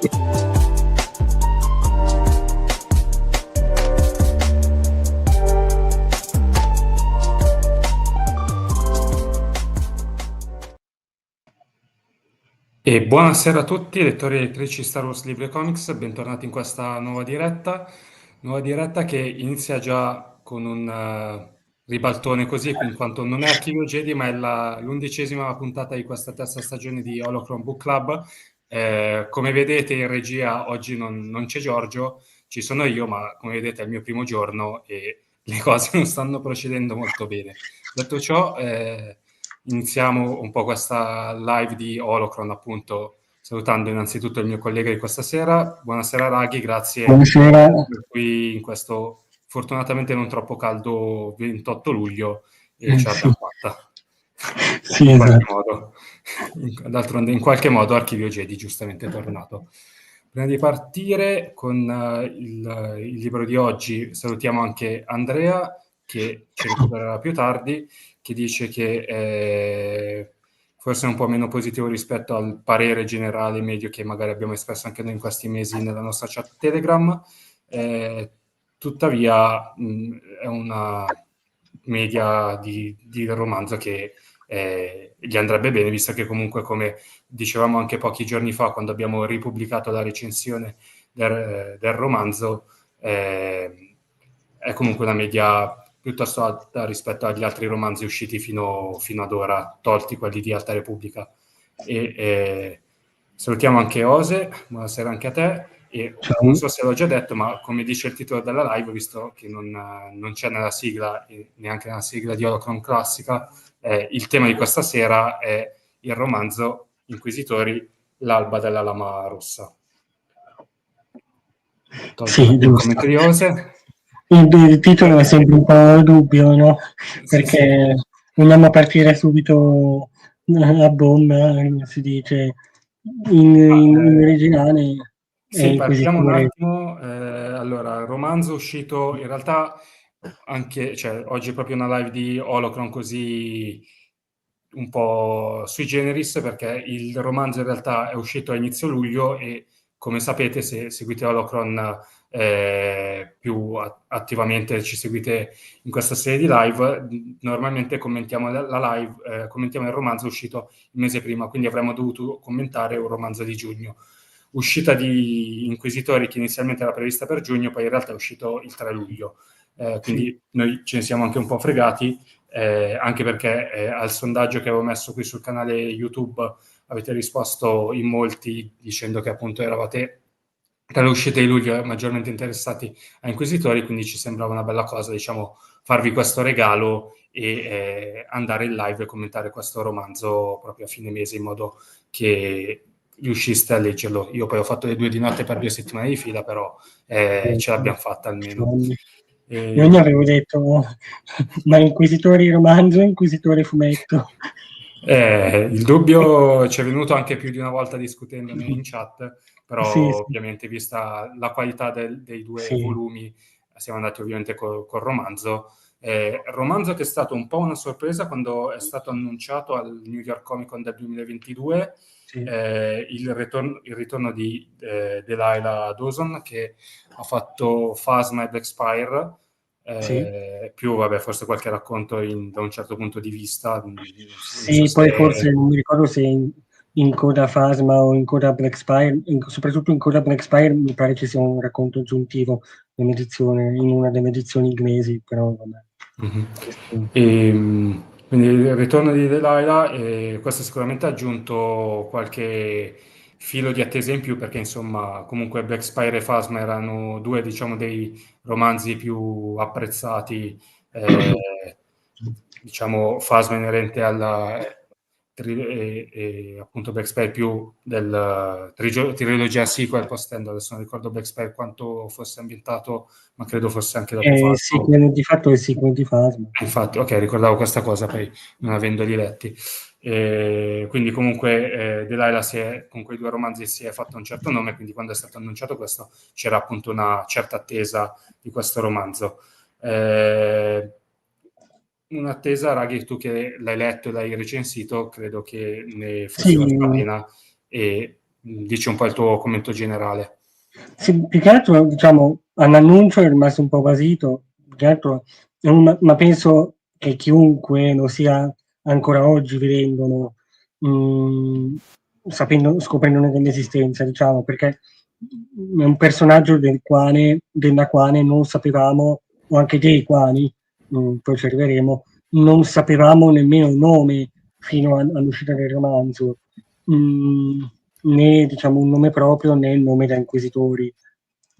E buonasera a tutti, lettori e lettrici Star Wars Libri e Comics, bentornati in questa nuova diretta che inizia già con un ribaltone così, in quanto non è Archivio Jedi, ma è l'11ª puntata di questa terza stagione di Holocron Book Club. Come vedete in regia oggi non c'è Giorgio, ci sono io, ma come vedete è il mio primo giorno e le cose non stanno procedendo molto bene. Detto ciò, iniziamo un po' questa live di Holocron, appunto, salutando innanzitutto il mio collega di questa sera. Buonasera Raghi, grazie per qui in questo fortunatamente non troppo caldo 28 luglio e ce l'abbiamo fatta. Sì, in qualche modo. D'altronde in qualche modo Archivio Jedi giustamente è tornato. Prima di partire con il libro di oggi salutiamo anche Andrea che ci recupererà più tardi, che dice che forse è un po' meno positivo rispetto al parere generale medio che magari abbiamo espresso anche noi in questi mesi nella nostra chat Telegram. Tuttavia è una media di romanzo che gli andrebbe bene, visto che comunque, come dicevamo anche pochi giorni fa quando abbiamo ripubblicato la recensione del romanzo, è comunque una media piuttosto alta rispetto agli altri romanzi usciti fino ad ora, tolti quelli di Alta Repubblica. Salutiamo anche Ose, buonasera anche a te. E non so se l'ho già detto, ma come dice il titolo della live, visto che non c'è nella sigla e neanche nella sigla di Holocron Classica, il tema di questa sera è il romanzo Inquisitori, l'alba della lama rossa. Sì, il titolo è sempre un po' dubbio, no? Perché vogliamo partire subito a bomba, si dice in originale. Sì, partiamo un attimo. Allora, il romanzo uscito in realtà anche, cioè, oggi è proprio una live di Holocron così un po' sui generis, perché il romanzo in realtà è uscito a inizio luglio e come sapete, se seguite Holocron più attivamente, ci seguite in questa serie di live, normalmente commentiamo la live, commentiamo il romanzo uscito il mese prima, quindi avremmo dovuto commentare un romanzo di giugno. Uscita di Inquisitori che inizialmente era prevista per giugno, poi in realtà è uscito il 3 luglio. Quindi noi ce ne siamo anche un po' fregati, anche perché al sondaggio che avevo messo qui sul canale YouTube avete risposto in molti dicendo che appunto eravate tra le uscite di luglio maggiormente interessati a Inquisitori, quindi ci sembrava una bella cosa, diciamo, farvi questo regalo e andare in live e commentare questo romanzo proprio a fine mese in modo che riusciste a leggerlo. Io poi ho fatto le 2 di notte per 2 settimane di fila, però ce l'abbiamo fatta almeno. Io gli avevo detto, ma Inquisitori romanzo, Inquisitori fumetto? Il dubbio ci è venuto anche più di una volta discutendone in chat, però sì. ovviamente vista la qualità dei 2 volumi siamo andati ovviamente col romanzo. Romanzo che è stato un po' una sorpresa quando è stato annunciato al New York Comic Con del 2022, il ritorno di Delilah Dawson, che ha fatto Phasma e Black Spire, più vabbè, forse qualche racconto da un certo punto di vista. Poi forse non mi ricordo se in Coda Phasma o in Coda Black Spire, soprattutto in Coda Black Spire mi pare ci sia un racconto aggiuntivo in una delle edizioni inglesi, però vabbè. Quindi il ritorno di Delilah, questo sicuramente ha aggiunto qualche filo di attesa in più, perché insomma comunque Black Spire e Phasma erano 2, diciamo, dei romanzi più apprezzati, diciamo Phasma inerente alla appunto Black Spire più del trilogia sequel post-end. Adesso non ricordo Black Spire quanto fosse ambientato, ma credo fosse anche dopo Phasma. Di fatto è il sequel di Phasma. Infatti, ok, ricordavo questa cosa poi non avendoli letti. Quindi comunque Delilah con quei 2 romanzi si è fatto un certo nome, quindi quando è stato annunciato questo c'era appunto una certa attesa di questo romanzo. Un'attesa, Raghi, tu che l'hai letto e l'hai recensito, credo che ne fosse valsa la pena, e dici un po' il tuo commento generale. Sì, più che altro, diciamo, all'annuncio è rimasto un po' basito, più che altro, ma penso che chiunque lo sia ancora oggi vedendolo, scoprendone dell'esistenza, diciamo, perché è un personaggio della quale non sapevamo, o anche dei quali, poi ci arriveremo, non sapevamo nemmeno il nome fino all'uscita del romanzo. Mm, Né diciamo un nome proprio né il nome da inquisitori.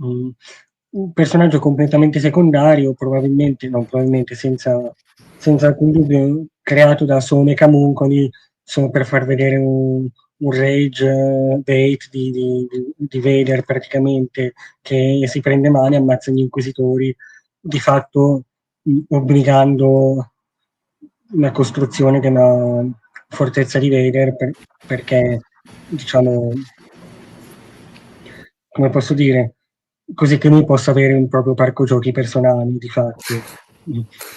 Mm, un personaggio completamente secondario, probabilmente, senza alcun dubbio, creato da Sone Camuncoli solo per far vedere un rage bait di Vader praticamente, che si prende male e ammazza gli inquisitori, di fatto obbligando la costruzione della fortezza di Vader perché, diciamo, come posso dire, così che lui possa avere un proprio parco giochi personale, di fatto.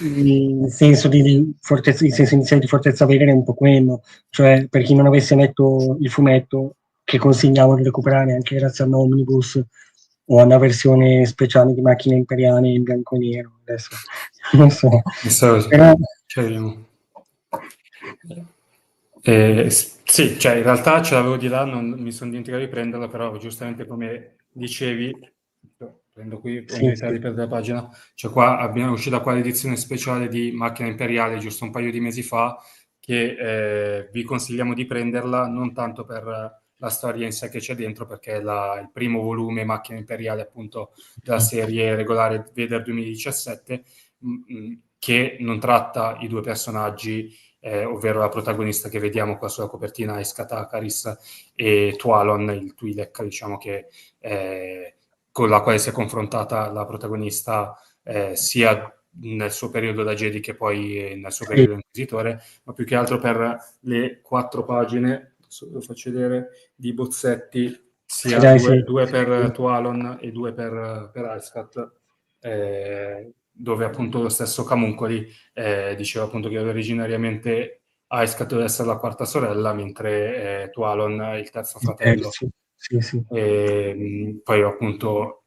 Il senso iniziale di Fortezza Vader è un po' quello, cioè per chi non avesse letto il fumetto, che consigliamo di recuperare anche grazie all'Omnibus o a una versione speciale di Macchine Imperiali in bianco e nero, adesso non so, però Sì, cioè in realtà ce l'avevo di là, non mi sono dimenticato di prenderla, però giustamente come dicevi, prendo qui, sì, di perdere la pagina, cioè qua abbiamo uscita qua l'edizione speciale di Macchina Imperiale giusto un paio di mesi fa, che vi consigliamo di prenderla, non tanto per la storia in sé che c'è dentro, perché è il primo volume Macchina Imperiale appunto della serie regolare Vader 2017, che non tratta i due personaggi, ovvero la protagonista che vediamo qua sulla copertina, Iska Takaris, e Tualon, il Twi'lek, diciamo che con la quale si è confrontata la protagonista sia nel suo periodo da Jedi che poi nel suo periodo da Inquisitore, ma più che altro per le 4 pagine, lo faccio vedere, di bozzetti, sia due per Tualon e 2 per Alscat, dove appunto lo stesso Camuncoli diceva appunto che originariamente Aiskat doveva essere la quarta sorella, mentre Tualon il terzo fratello. Sì. Poi appunto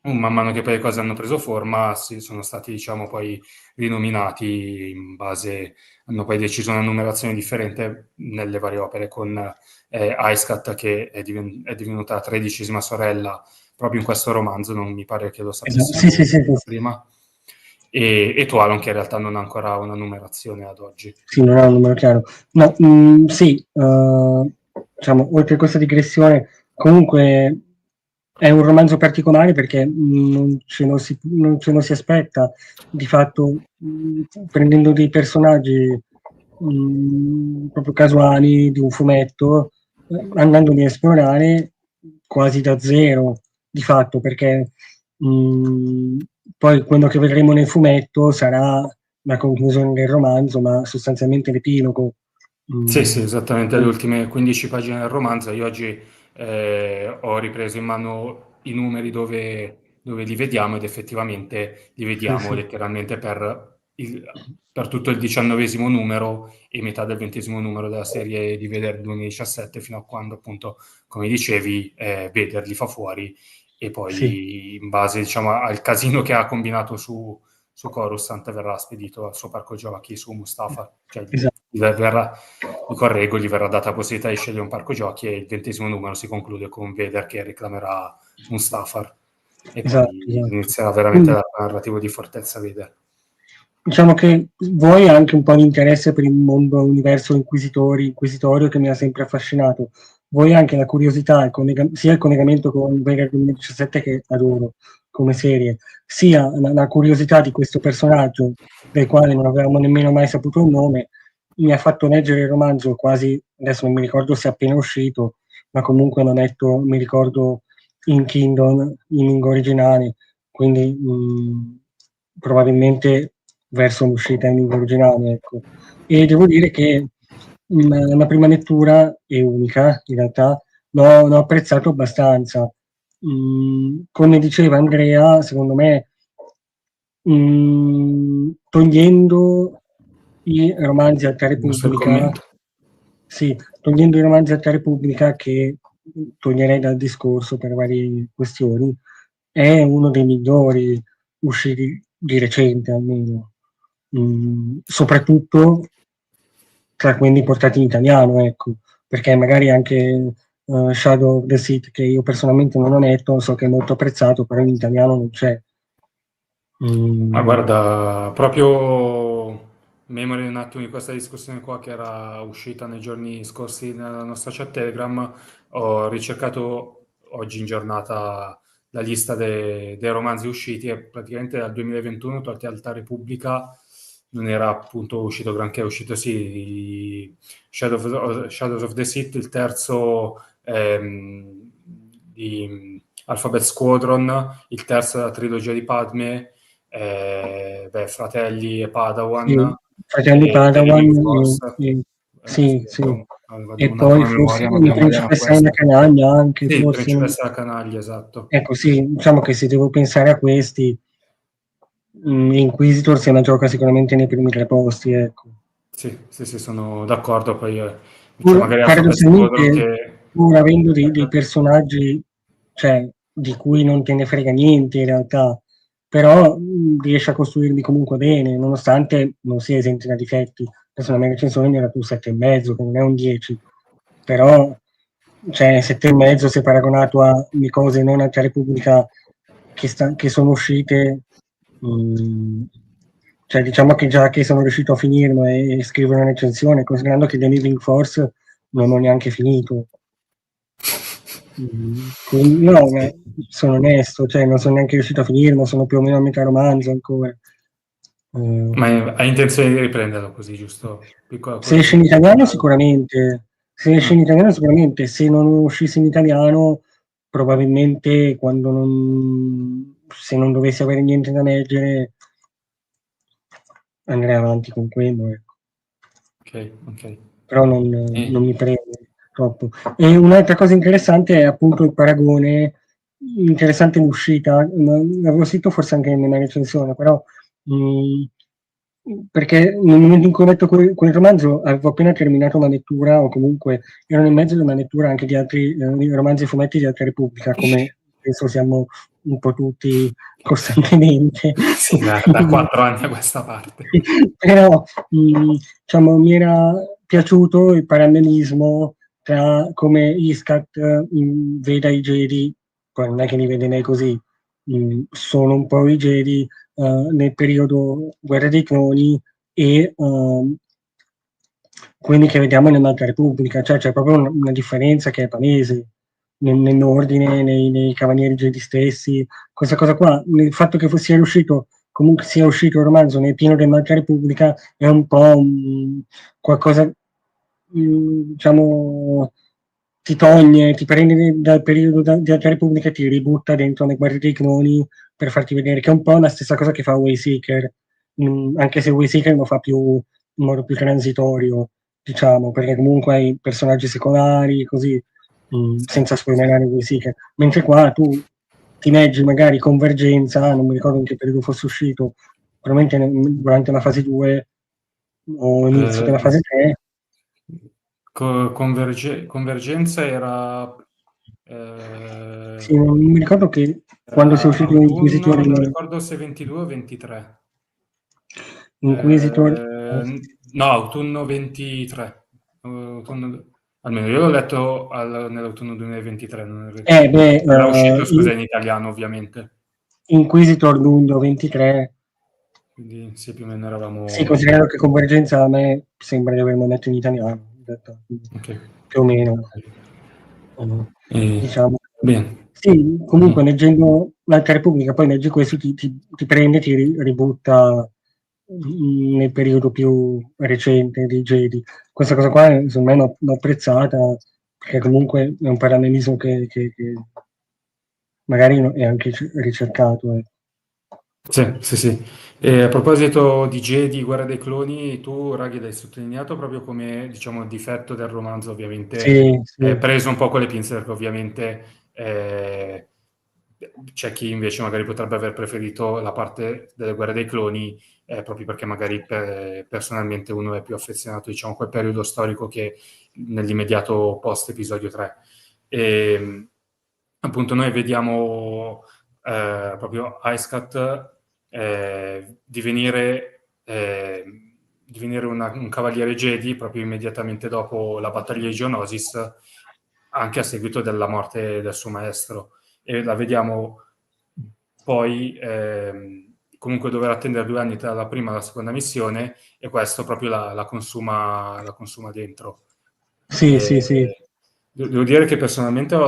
man mano che poi le cose hanno preso forma, sono stati diciamo poi rinominati in base, hanno poi deciso una numerazione differente nelle varie opere, con Aiskat che è divenuta la 13ª sorella proprio in questo romanzo, non mi pare che lo sapessimo prima, e Tualon che in realtà non ha ancora una numerazione ad oggi. Sì, non ha un numero chiaro. No, sì, diciamo, oltre a questa digressione, comunque è un romanzo particolare perché non ce lo si aspetta, di fatto, prendendo dei personaggi proprio casuali di un fumetto, andandoli a esplorare quasi da zero, di fatto, perché poi quello che vedremo nel fumetto sarà la conclusione del romanzo, ma sostanzialmente l'epilogo. Sì, esattamente, le ultime 15 pagine del romanzo. Io oggi ho ripreso in mano i numeri dove li vediamo, ed effettivamente li vediamo letteralmente per tutto il 19° numero e metà del 20° numero della serie di Vader 2017, fino a quando appunto, come dicevi, Vader li fa fuori, e poi in base, diciamo, al casino che ha combinato su Coruscant verrà spedito al suo parco giochi su Mustafar, cioè gli verrà data la possibilità di scegliere un parco giochi, e il 20° numero si conclude con Vader che reclamerà Mustafar, e poi inizierà veramente la narrativa di Fortezza Vader. Diciamo che vuoi anche un po' di interesse per il mondo, universo inquisitorio che mi ha sempre affascinato, vuoi anche la curiosità, sia il collegamento con Vader 2017 che adoro come serie, sia la curiosità di questo personaggio del quale non avevamo nemmeno mai saputo il nome, mi ha fatto leggere il romanzo quasi, adesso non mi ricordo se è appena uscito, ma comunque l'ho letto, mi ricordo, in Kindle, in lingua originale, quindi probabilmente verso l'uscita in lingua originale, ecco. E devo dire che la prima lettura è unica, in realtà, l'ho apprezzato abbastanza. Come diceva Andrea, secondo me, togliendo i romanzi Alta Repubblica, togliendo i romanzi Alta Repubblica che toglierei dal discorso per varie questioni, è uno dei migliori usciti di recente almeno, soprattutto tra quelli portati in italiano, ecco, perché magari anche Shadow of the Sith, che io personalmente non ho letto, so che è molto apprezzato, però in italiano non c'è. Ma guarda, proprio memoria un attimo di questa discussione qua che era uscita nei giorni scorsi nella nostra chat Telegram, ho ricercato oggi in giornata la lista dei romanzi usciti e praticamente dal 2021, tolti Alta Repubblica, non era appunto uscito granché, è uscito sì Shadows of the Sith, il terzo di Alphabet Squadron, il terzo della trilogia di Padme, Fratelli e Sì, Padawan Fratelli e The Living Padawan, Force. sì, Sì, sì. vado E un attimo poi a forse memoria, ma la abbiamo detto principessa e la questo. canaglia anche, Sì, forse. Principessa e la canaglia, esatto. Ecco, sì, diciamo che se devo pensare a questi, Inquisitor se la gioca sicuramente nei primi 3 posti, ecco. Sì, sono d'accordo. Poi c'è Pur magari Alphabet Squadron paradossalmente, che... pur avendo dei personaggi, cioè, di cui non te ne frega niente in realtà, però, riesce a costruirli comunque bene, nonostante non sia esente da difetti. Adesso la mia recensione mi era su 7,5, che non è un 10, però, cioè 7,5 se paragonato a le cose non Alta Repubblica che sono uscite, cioè diciamo che già che sono riuscito a finirlo e scrivere una recensione, considerando che The Living Force non l'ho neanche finito. Quindi no, ma Sì. sono onesto, cioè non sono neanche riuscito a finirlo, sono più o meno a metà romanzo ancora. Ma hai intenzione di riprenderlo così, giusto? Piccola Se esce curiosità. in italiano sicuramente, se non uscisse in italiano probabilmente se non dovessi avere niente da leggere andrei avanti con quello, ecco. Ok. Però Eh, non mi prende troppo. E un'altra cosa interessante è appunto il paragone, interessante l'uscita, l'avevo scritto forse anche nella recensione, però perché nel momento in cui ho letto quel romanzo avevo appena terminato la lettura, o comunque ero nel mezzo di una lettura anche di altri romanzi e fumetti di Alta Repubblica, come penso siamo un po' tutti costantemente. sì, da 4 anni a questa parte. Però diciamo, mi era piaciuto il parallelismo tra come Iskat veda i Jedi, poi non è che li vede lei così, sono un po' i Jedi nel periodo Guerra dei Cloni e quelli che vediamo nell'Alta Repubblica, cioè c'è proprio una differenza che è palese nell'ordine, nei Cavalieri Jedi stessi. Questa cosa qua, il fatto che sia riuscito, comunque sia uscito il romanzo nel pieno dell'Alta Repubblica è un po' qualcosa, diciamo, ti prende dal periodo di Alta Repubblica e ti ributta dentro le guerre dei cloni per farti vedere che è un po' la stessa cosa che fa Wayseeker, anche se Wayseeker lo fa in modo più transitorio, diciamo, perché comunque hai personaggi secolari, così, senza Sì. spoilerare Wayseeker. Mentre qua tu ti leggi magari Convergenza, non mi ricordo in che periodo fosse uscito, probabilmente durante la fase 2 o inizio della Eh, fase 3. Convergenza Sì, non mi ricordo che quando sia era uscito autunno, non ricordo se 22 o 23. Inquisitor, No, autunno 23. Almeno io l'ho letto nell'autunno 2023, beh, non era uscito, scusa, in italiano ovviamente. Inquisitor luglio 23. Quindi sì, più o meno Sì, eravamo... considerando che Convergenza a me sembra di averlo letto in italiano, in realtà, quindi Ok. più o meno. Ok. Mh, Eh, diciamo. bene. Sì, comunque Mhm. leggendo l'Alta Repubblica, poi leggi questo, ti prende, ributta nel periodo più recente dei Jedi. Questa cosa qua, secondo me, l'ho apprezzata, perché comunque è un parallelismo che magari è anche ricercato. Sì. E a proposito di Jedi, Guerra dei Cloni, tu, Raghi, l'hai sottolineato proprio come, diciamo, difetto del romanzo, ovviamente, Sì, sì, preso un po' con le pinze, perché ovviamente c'è chi invece magari potrebbe aver preferito la parte delle Guerre dei Cloni, proprio perché magari personalmente uno è più affezionato, diciamo, a quel periodo storico che nell'immediato post-episodio 3. E appunto noi vediamo proprio Icecat divenire un cavaliere Jedi proprio immediatamente dopo la battaglia di Geonosis, anche a seguito della morte del suo maestro. E la vediamo poi comunque dover attendere 2 anni tra la prima e la seconda missione, e questo proprio la consuma dentro. Sì, sì, sì. Devo dire che personalmente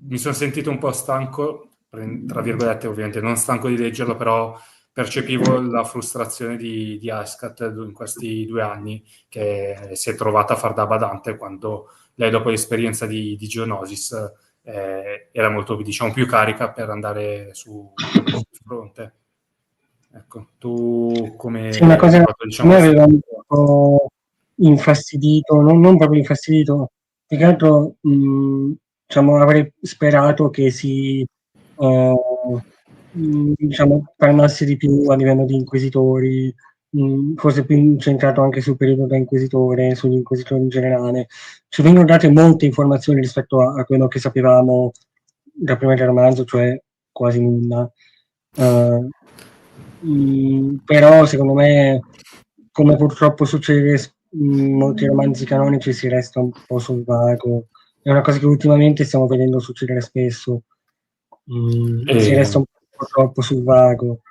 mi sono sentito un po' stanco, tra virgolette, ovviamente non stanco di leggerlo, però percepivo la frustrazione di Ascat in questi 2 anni, che si è trovata a far da badante, quando lei, dopo l'esperienza di Geonosis, era molto, diciamo, più carica per andare sul fronte. Ecco, tu Sì, una come hai cosa trovato, che a diciamo, me questa aveva un cosa? po' infastidito, non proprio infastidito, più che altro, diciamo, avrei sperato che si, diciamo, calmasse di più a livello di inquisitori, fosse più incentrato anche sul periodo da inquisitore, sugli inquisitori in generale. Ci vengono date molte informazioni rispetto a quello che sapevamo da prima del romanzo, cioè quasi nulla. Però secondo me, come purtroppo succede in molti romanzi canonici, si resta un po' sul vago. È una cosa che ultimamente stiamo vedendo succedere spesso. Si E, resta un po' troppo sul vago.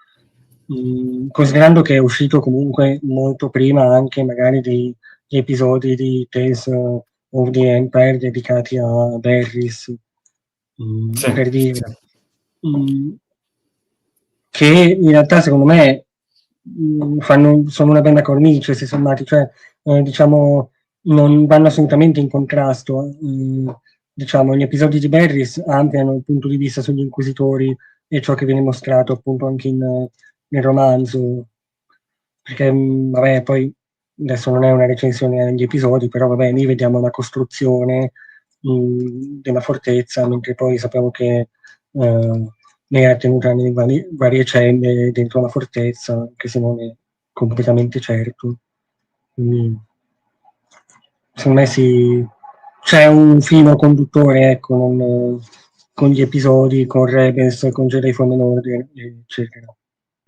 Considerando che è uscito comunque molto prima anche magari degli episodi di Tales of the Empire dedicati a Varys, sì, per sì, dire. sì. Mhmm, che in realtà secondo me, sono una bella cornice se sommati, cioè, diciamo non vanno assolutamente in contrasto. Diciamo gli episodi di Varys ampliano il punto di vista sugli inquisitori e ciò che viene mostrato appunto anche nel romanzo. Perché, vabbè, poi adesso non è una recensione agli episodi, però vabbè, lì vediamo la costruzione, della fortezza, mentre poi sappiamo che, lei è tenuta nelle varie celle dentro la fortezza, anche se non è completamente certo. Quindi, secondo me c'è un filo conduttore, ecco, con gli episodi, con Rebels, con Jedi Fallen Order, eccetera.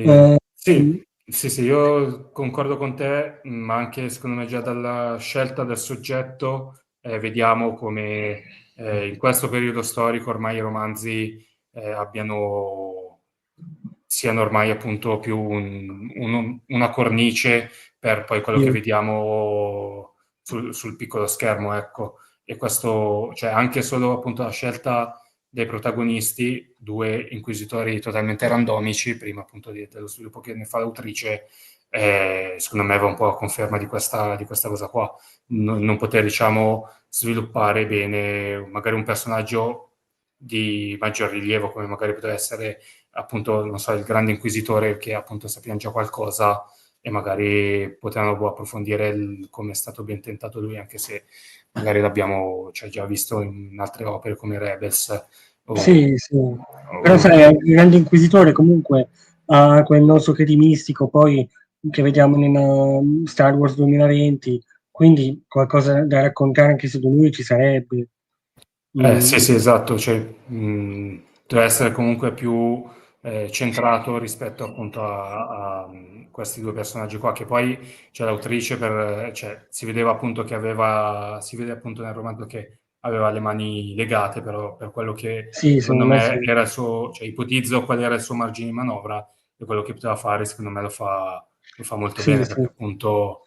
Mh, Sì, sì, sì, io concordo con te, ma anche secondo me già dalla scelta del soggetto vediamo come in questo periodo storico ormai i romanzi siano ormai appunto più una cornice per poi quello che sì, vediamo sul piccolo schermo, ecco. E questo, cioè anche solo appunto la scelta dei protagonisti, 2 inquisitori totalmente randomici, prima appunto dello sviluppo che ne fa l'autrice, secondo me va un po' a conferma di questa cosa qua. Non poter, diciamo, sviluppare bene magari un personaggio di maggior rilievo, come magari poteva essere appunto, non so, il grande inquisitore, che appunto sappiamo già qualcosa, e magari potevano approfondire come è stato ben tentato lui, anche se magari l'abbiamo, cioè, già visto in altre opere come Rebels sì, sì. Però o sai, il grande inquisitore comunque ha quel non so che di mistico poi che vediamo nella Star Wars 2020, quindi qualcosa da raccontare anche su di lui ci sarebbe. Sì, Mh, sì, esatto, cioè, deve essere comunque più centrato rispetto appunto a questi 2 personaggi qua, che poi c'è l'autrice cioè, si vedeva appunto si vede appunto nel romanzo che aveva le mani legate, però per quello che sì, secondo secondo me me sì. era il suo, cioè ipotizzo qual era il suo margine di manovra, e quello che poteva fare secondo me lo fa molto Sì, bene, sì. perché appunto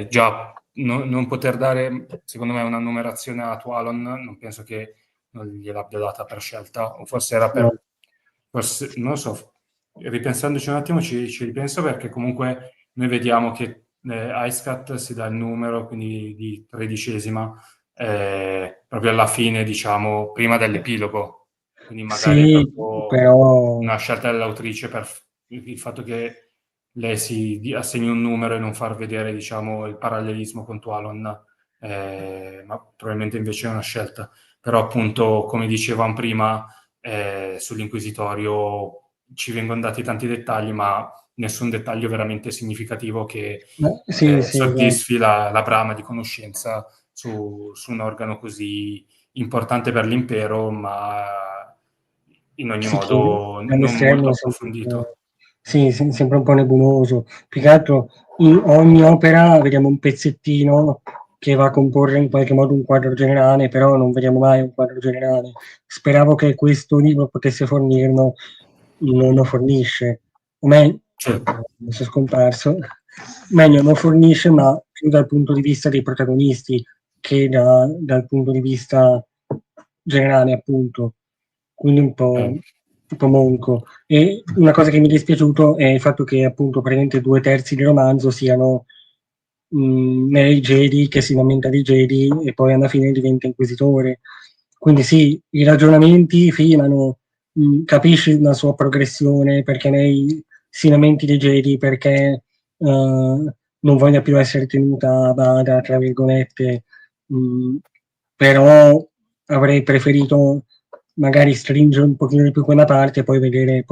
già non poter dare, secondo me, una numerazione a Tualon, non penso che non gliel'abbia data per scelta, o forse era No. forse, non lo so, ripensandoci un attimo ci ripenso, perché comunque noi vediamo che Icecat si dà il numero, quindi di 13ª, proprio alla fine, diciamo, prima dell'epilogo, quindi magari è Sì, proprio però una scelta dell'autrice per il fatto che lei si assegni un numero e non far vedere, diciamo, il parallelismo con Tualon, ma probabilmente invece è una scelta. Però appunto, come dicevamo prima, sull'inquisitorio ci vengono dati tanti dettagli, ma nessun dettaglio veramente significativo che sì, sì, esatto. soddisfi la brama di conoscenza su un organo così importante per l'impero, ma in ogni Sì, che modo non molto all'esterno approfondito. sì, sembra un po' nebuloso. Più che altro in ogni opera vediamo un pezzettino che va a comporre in qualche modo un quadro generale, però non vediamo mai un quadro generale. Speravo che questo libro potesse fornirlo, non lo fornisce. O meglio, Sì, adesso è scomparso. Meglio, lo fornisce, ma più dal punto di vista dei protagonisti che dal punto di vista generale, appunto. Quindi un po' monco. E una cosa che mi è dispiaciuto è il fatto che appunto praticamente 2/3 del romanzo siano Mary Jedi che si lamenta di Jedi e poi alla fine diventa inquisitore. Quindi sì, i ragionamenti filano, capisci la sua progressione, perché lei si lamenti di Jedi, perché non voglia più essere tenuta a bada, tra virgolette, però avrei preferito magari stringere un pochino di più quella parte e poi vedere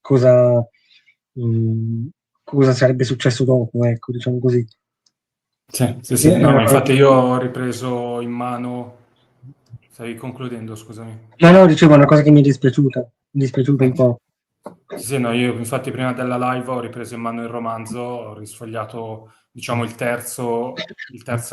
cosa, mh, cosa sarebbe successo dopo, ecco, diciamo così. sì, sì, Perché sì. è No, una ma cosa infatti io ho ripreso in mano... Stavi concludendo, scusami. no, no, dicevo, è una cosa che mi è dispiaciuta un po'. Sì, sì, no, io infatti prima della live ho ripreso in mano il romanzo, ho risfogliato, diciamo, il terzo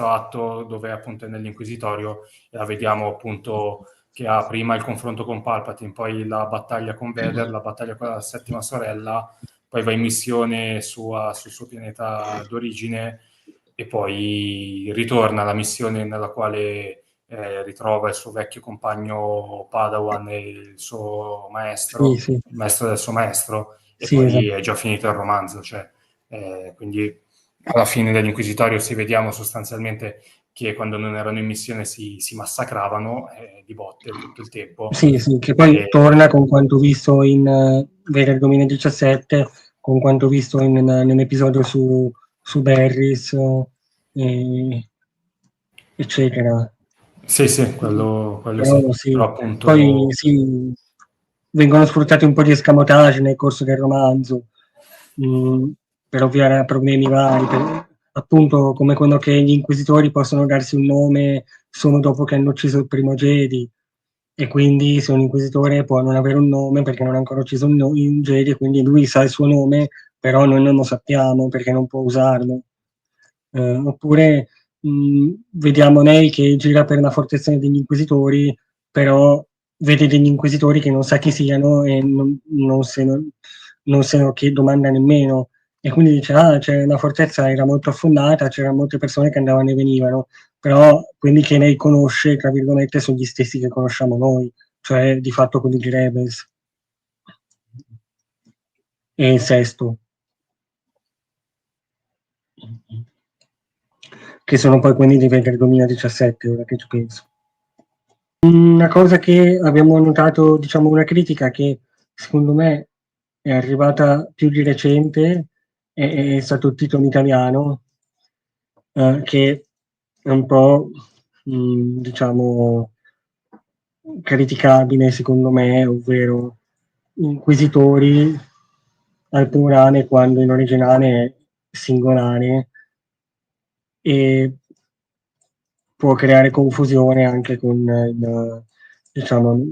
atto dove appunto è nell'Inquisitorio e la vediamo appunto che ha prima il confronto con Palpatine, poi la battaglia con Vader, la battaglia con la settima sorella, poi va in missione sul suo pianeta d'origine e poi ritorna alla missione nella quale ritrova il suo vecchio compagno Padawan e il suo Sì, maestro, sì, il maestro del suo maestro, e sì, poi è esatto. già finito il romanzo. Cioè, quindi alla fine dell'Inquisitorio si vediamo sostanzialmente che quando non erano in missione si massacravano di botte tutto il tempo. Sì, sì, che poi E, torna con quanto visto in Vader 2017, con quanto visto nell'episodio su Barris, eh, eccetera. sì, sì, quello sì, Però sì, però poi appunto sì, vengono sfruttati un po' di escamotage nel corso del romanzo, mh, per ovviare a problemi vari, appunto come quello che gli inquisitori possono darsi un nome solo dopo che hanno ucciso il primo Jedi, e quindi se un inquisitore può non avere un nome perché non ha ancora ucciso un Jedi, e quindi lui sa il suo nome, però noi non lo sappiamo perché non può usarlo. Oppure vediamo lei che gira per una fortezza degli inquisitori, però vede degli inquisitori che non sa chi siano e non se lo domanda nemmeno. E quindi dice, ah, la fortezza era molto affondata, c'erano molte persone che andavano e venivano, però quelli che lei conosce, tra virgolette, sono gli stessi che conosciamo noi, cioè di fatto quelli di Rebels. E il sesto, che sono poi quelli di Vader 2017, ora che ci penso. Una cosa che abbiamo notato, diciamo una critica che secondo me è arrivata più di recente è stato il titolo in italiano, che è un po', diciamo, criticabile secondo me, ovvero inquisitori al plurale quando in originale è singolare e può creare confusione anche con diciamo,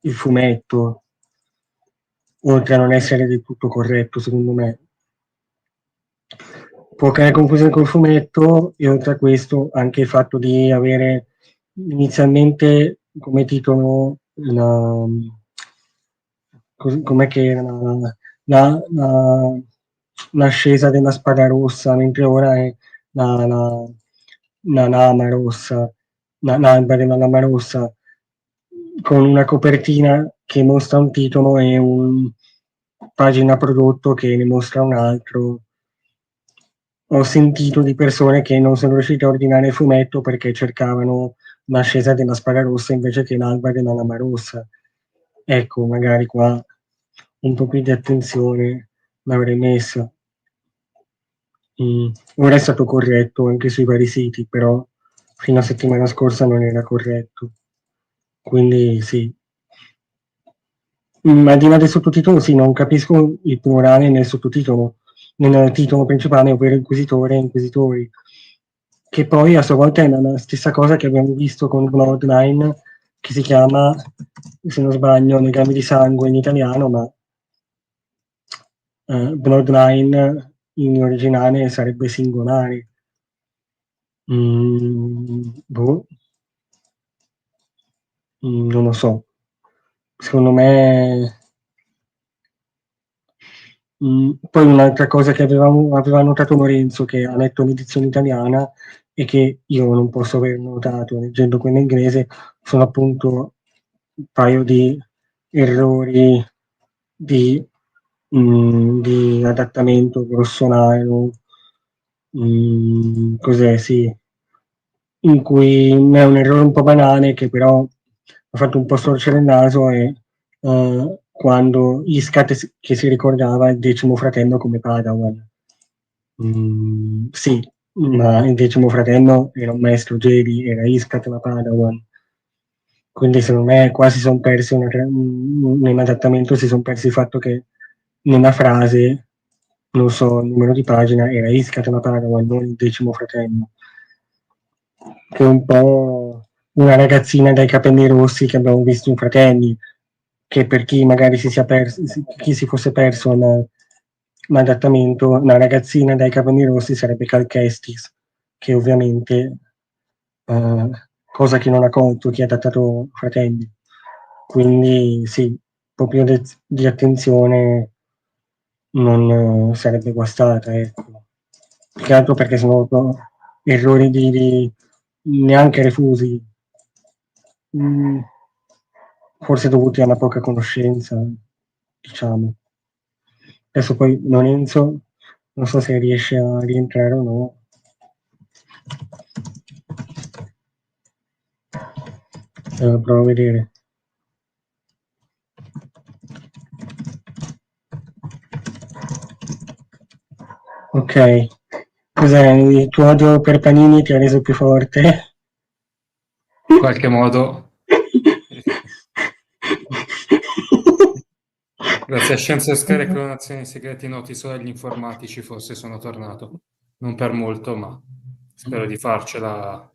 il fumetto, oltre a non essere del tutto corretto, secondo me. Può creare confusione col fumetto e oltre a questo anche il fatto di avere inizialmente come titolo com'è che era la, la- l'ascesa della spada rossa, mentre ora è la lama rossa, l'alba della lama rossa, con una copertina che mostra un titolo e un pagina prodotto che ne mostra un altro. Ho sentito di persone che non sono riuscite a ordinare il fumetto perché cercavano l'ascesa della spada rossa invece che l'alba della lama rossa. Ecco, magari qua un po' più di attenzione l'avrei messa. Ora è stato corretto anche sui vari siti, però fino a settimana scorsa non era corretto. Quindi sì. Al di là del sottotitolo, sì, non capisco il plurale nel sottotitolo, nel titolo principale, ovvero inquisitore e inquisitori. che poi a sua volta è la stessa cosa che abbiamo visto con Bloodline, che si chiama, se non sbaglio, Legami di sangue in italiano, ma Bloodline in originale sarebbe singolare. Boh. Non lo so. Secondo me poi un'altra cosa che aveva notato Lorenzo, che ha letto l'edizione italiana e che io non posso aver notato leggendo quella inglese, sono appunto un paio di errori di di adattamento grossolano, cos'è, sì, in cui è un errore un po' banale che però m'ha fatto un po' storcere il naso è, quando Iskat che si ricordava il 10° fratello come Padawan. Sì, ma il 10° fratello era un maestro Jedi, era Iskat la Padawan. Quindi secondo me qua si son persi nell'adattamento si son persi il fatto che nella frase, non so il numero di pagina, era Iskat la Padawan, non il 10° fratello. Che è un po' una ragazzina dai capelli rossi che abbiamo visto in Fratelli, che per chi magari chi si fosse perso l'adattamento, una ragazzina dai capelli rossi sarebbe Cal Kestis, che ovviamente, cosa che non ha colto chi ha adattato Fratelli. Quindi sì, un po' più di attenzione non sarebbe guastata, ecco. Più che altro perché sono errori di neanche refusi, forse dovuti alla poca conoscenza, diciamo. Adesso poi Lorenzo, non so se riesce a rientrare o no. Provo a vedere. Ok, cos'è? Il tuo odio per Panini ti ha reso più forte? In qualche modo. Grazie a Scienze Oscure e Clonazioni Segreti noti solo agli informatici forse sono tornato. Non per molto, ma spero di farcela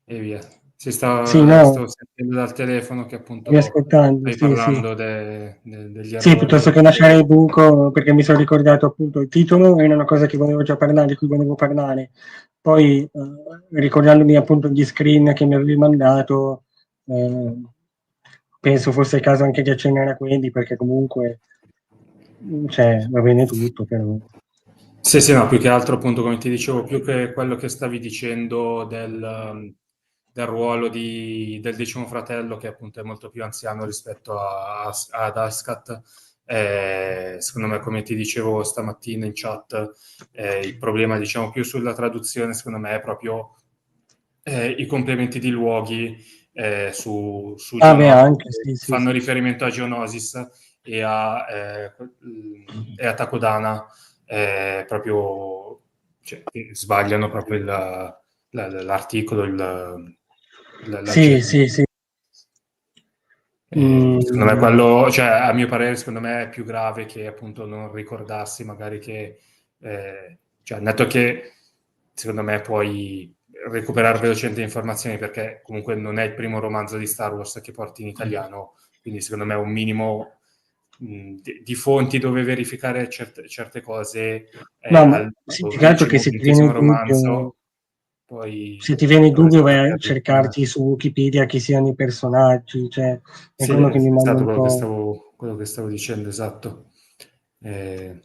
e via. Sì, no, Stavo sentendo dal telefono che appunto riascoltando, stai sì, sì. parlando degli Sì, errori piuttosto che lasciare il buco, perché mi sono ricordato appunto il titolo, era una cosa che volevo già parlare, di cui volevo parlare. Poi, ricordandomi appunto gli screen che mi avevi mandato, penso fosse il caso anche di accennare a quelli, perché comunque, cioè, va bene tutto, però. Sì, sì, no, più che altro appunto come ti dicevo, più che quello che stavi dicendo del ruolo del 10° fratello, che appunto è molto più anziano rispetto ad Ascat, secondo me, come ti dicevo stamattina in chat, il problema diciamo più sulla traduzione, secondo me, è proprio i complementi di luoghi su Ah beh, Geonosis, anche, sì, sì, fanno sì, sì. riferimento a Geonosis e a Takodana, proprio, cioè, sbagliano proprio l'articolo, Sì, l'aggettivo. sì, sì. Secondo me Mhmm, quello, cioè a mio parere, secondo me è più grave che appunto non ricordarsi magari che, cioè netto che secondo me puoi recuperare velocemente informazioni perché comunque non è il primo romanzo di Star Wars che porti in italiano, quindi secondo me un minimo di fonti dove verificare certe cose no, ma al sì, più che altro che decimo, se ti viene ventesimo il dubbio romanzo, poi se ti viene il dubbio dovresti vai a saperlo bene. cercarti su Wikipedia chi siano i personaggi, cioè è Sì, quello che è mi manda stato un po'. quello che stavo dicendo, esatto. Eh,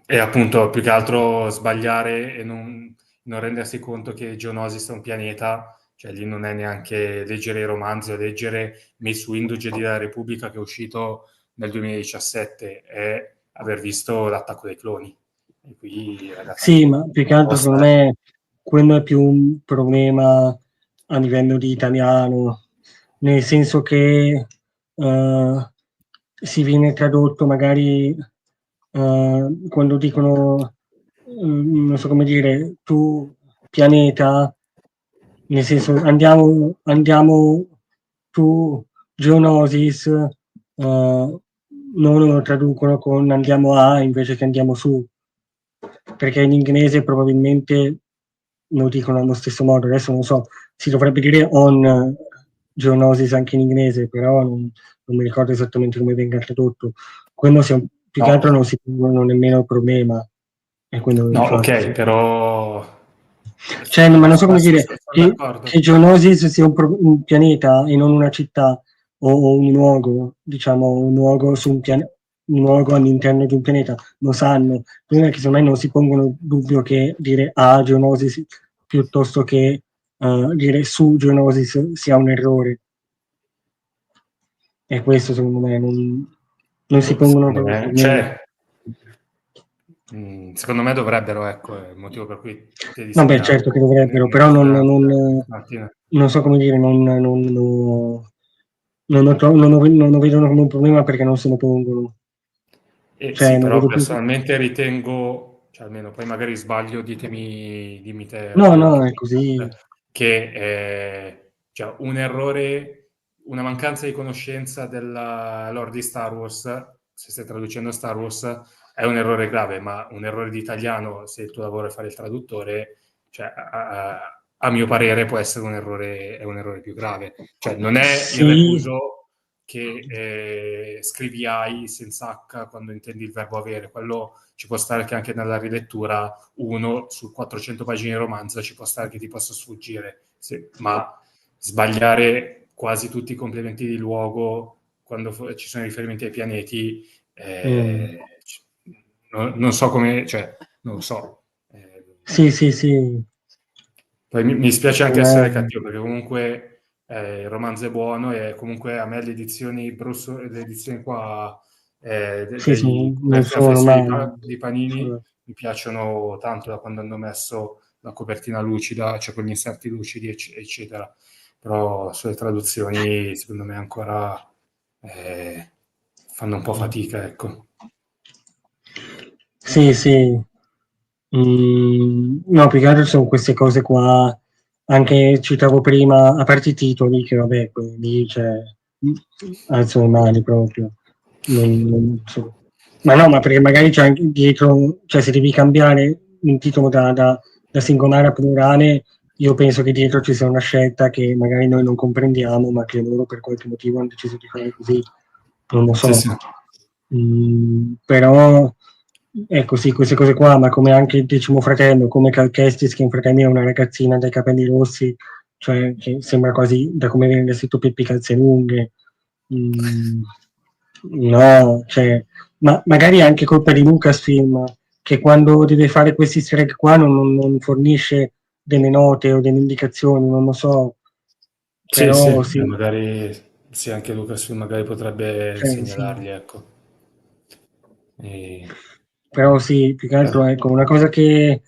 e appunto più che altro sbagliare e non rendersi conto che Geonosis è un pianeta, cioè lì non è neanche leggere i romanzi o leggere Mace Windu Jedi della Repubblica che è uscito nel 2017, è aver visto l'attacco dei cloni. E qui, Sì, ragazzi, ma più che altro secondo posta. me quello è più un problema a livello di italiano, nel senso che, si viene tradotto magari, quando dicono, non so come dire, tu pianeta, nel senso andiamo tu Geonosis, loro lo traducono con andiamo a invece che andiamo su, perché in inglese probabilmente lo dicono allo stesso modo. Adesso non so, si dovrebbe dire on Geonosis anche in inglese, però non mi ricordo esattamente come venga tradotto. Quello più che altro No, non si pongono nemmeno il problema, è quello il no, fatto. ok, però Cioè, ma non so come dire, sono d'accordo. che Geonosis sia un pianeta e non una città o un luogo, diciamo, un luogo su un luogo all'interno di un pianeta, lo sanno. Prima che secondo me non si pongono dubbio che dire a Geonosis piuttosto che dire su Geonosis sia un errore. E questo secondo me non si pongono Secondo proprio me, problemi. secondo me dovrebbero, ecco, è il motivo per cui ti No, beh, certo che disegnavo dovrebbero, però un'illustrazione stamattina. non so come dire, non lo vedono come un problema perché non se lo pongono. Sì, Cioè, non però vedo più. personalmente ritengo, cioè almeno poi magari sbaglio, dimmi te No, ovvio no, anche è tu, così. che cioè, un errore, una mancanza di conoscenza della lore di Star Wars, se stai traducendo Star Wars, è un errore grave, ma un errore di italiano, se il tuo lavoro è fare il traduttore, cioè, a mio parere può essere è un errore più grave. Cioè, non è il Sì, refuso che scrivi hai senza H quando intendi il verbo avere, quello ci può stare che anche nella rilettura uno su 400 pagine di romanzo ci può stare che ti possa sfuggire, sì, ma sbagliare quasi tutti i complementi di luogo quando ci sono riferimenti ai pianeti mm. non so come, cioè, non lo so. Sì, sì, sì. Poi mi spiace anche Secondo essere me, cattivo perché comunque il romanzo è buono e comunque a me le edizioni qua sì, sì, non Version sono Face male. di Panini mi piacciono tanto da quando hanno messo la copertina lucida, cioè con gli inserti lucidi, eccetera. Però sulle traduzioni secondo me ancora fanno un po' fatica, ecco. Sì, sì. No, più che altro sono queste cose qua, anche citavo prima, a parte i titoli, che vabbè, quelli, cioè, alzo le mani proprio. Non so. Ma no, ma perché magari c'è anche dietro, cioè se devi cambiare un titolo da singolare a plurale, io penso che dietro ci sia una scelta che magari noi non comprendiamo, ma che loro per qualche motivo hanno deciso di fare così. Non lo Sì, so. sì. Però ecco sì, queste cose qua, ma come anche il Decimo Fratello, come Cal Kestis, che in Fratelli è una ragazzina dai capelli rossi, cioè che sembra quasi da come viene scritto Pippi Calzelunghe. Mm, no, cioè, ma magari è anche colpa di Lucasfilm, che quando deve fare questi easter egg qua non fornisce delle note o delle indicazioni, non lo so, Sì, sì, però sì, magari sì, anche Lucasfilm magari potrebbe cioè, sì. segnalargli, ecco. E, Però sì, più che altro ecco, una cosa che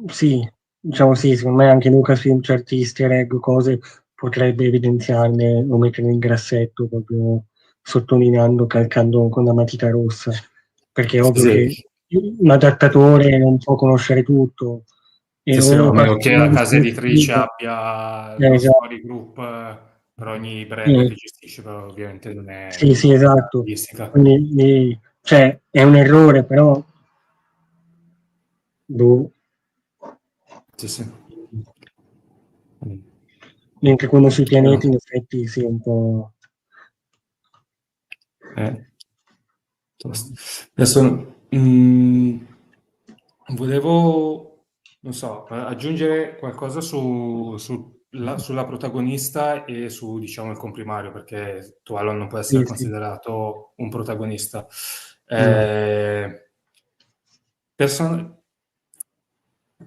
sì, diciamo sì, secondo me anche Lucasfilm certi easter egg o cose potrebbe evidenziarne o mettere in grassetto proprio sottolineando, calcando con la matita rossa, perché è ovvio sì, che un adattatore non può conoscere tutto e sì, sì, o a meno qualche che la problema di casa editrice sconosciuto, abbia lo esatto. story group per ogni brand Mm. che gestisce, però ovviamente non è Sì, sì, una esatto. caratteristica. Quindi, cioè, è un errore, però boh. Sì, sì. Mm. Mentre quello sui Però, pianeti in effetti sì, è un po'. eh, tosto. Adesso volevo, non so, aggiungere qualcosa sulla protagonista e su, diciamo, il comprimario, perché Tualon non può essere Sì, sì. considerato un protagonista. Mm. Eh, person-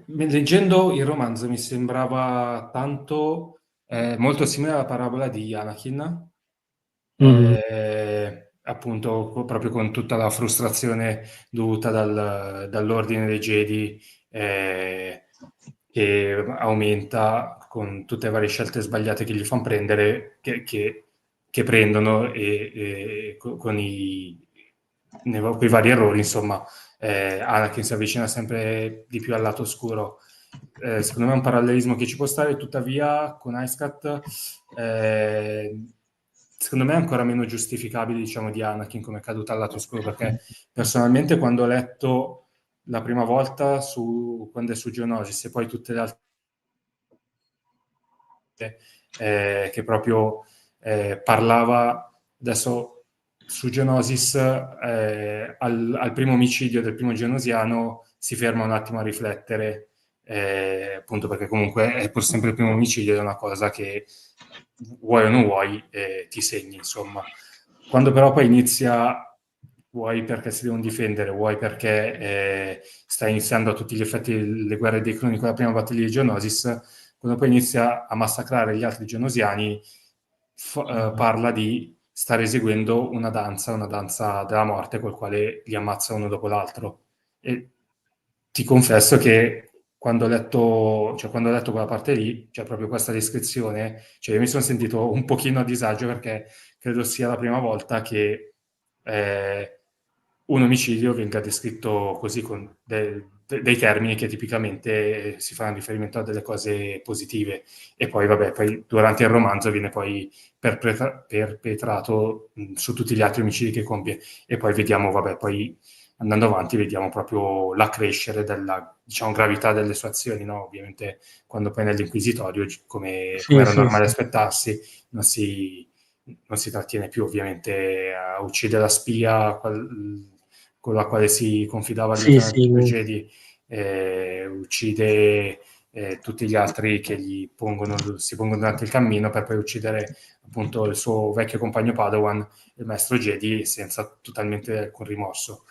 Leggendo il romanzo mi sembrava tanto molto simile alla parabola di Anakin, Mh-mh. appunto proprio con tutta la frustrazione dovuta dall'ordine dei Jedi che aumenta con tutte le varie scelte sbagliate che gli fanno prendere, che prendono e con quei vari errori, insomma, Anakin si avvicina sempre di più al lato oscuro. Secondo me è un parallelismo che ci può stare, tuttavia con Icecat secondo me è ancora meno giustificabile, diciamo, di Anakin come caduta al lato oscuro, perché personalmente quando ho letto la prima volta quando è su Geonosis e poi tutte le altre che proprio parlava adesso su Geonosis al primo omicidio del primo genosiano si ferma un attimo a riflettere, appunto perché comunque è pur sempre il primo omicidio, è una cosa che vuoi o non vuoi ti segni, insomma. Quando però poi inizia, vuoi perché si devono difendere, vuoi perché sta iniziando a tutti gli effetti le guerre dei cloni con la prima battaglia di Geonosis, quando poi inizia a massacrare gli altri genosiani, parla di stare eseguendo una danza della morte col quale li ammazza uno dopo l'altro. E ti confesso che quando ho letto quella parte lì, cioè proprio questa descrizione, cioè io mi sono sentito un pochino a disagio perché credo sia la prima volta che un omicidio venga descritto così con dei termini che tipicamente si fanno riferimento a delle cose positive e poi vabbè, poi durante il romanzo viene poi perpetrato su tutti gli altri omicidi che compie e poi vediamo, vabbè, poi andando avanti vediamo proprio l'accrescere della, diciamo, gravità delle sue azioni, no? Ovviamente quando poi nell'inquisitorio, come era normale aspettarsi, non si trattiene più ovviamente a uccidere la spia con la quale si confidava il lieutenant Jedi, uccide tutti gli altri che si pongono durante il cammino per poi uccidere appunto il suo vecchio compagno Padawan, il maestro Jedi, senza totalmente alcun rimorso.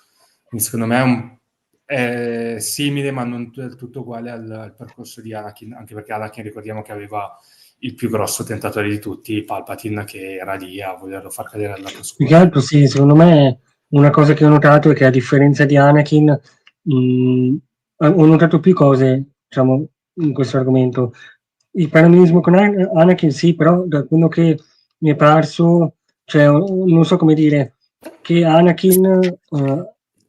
Quindi secondo me è simile ma non del tutto uguale al percorso di Anakin, anche perché Anakin ricordiamo che aveva il più grosso tentatore di tutti, Palpatine, che era lì a volerlo far cadere al lato oscuro. Più che altro sì, secondo me una cosa che ho notato è che a differenza di Anakin, ho notato più cose, diciamo, in questo argomento. Il parallelismo con Anakin sì, però da quello che mi è parso, cioè, non so come dire, che Anakin,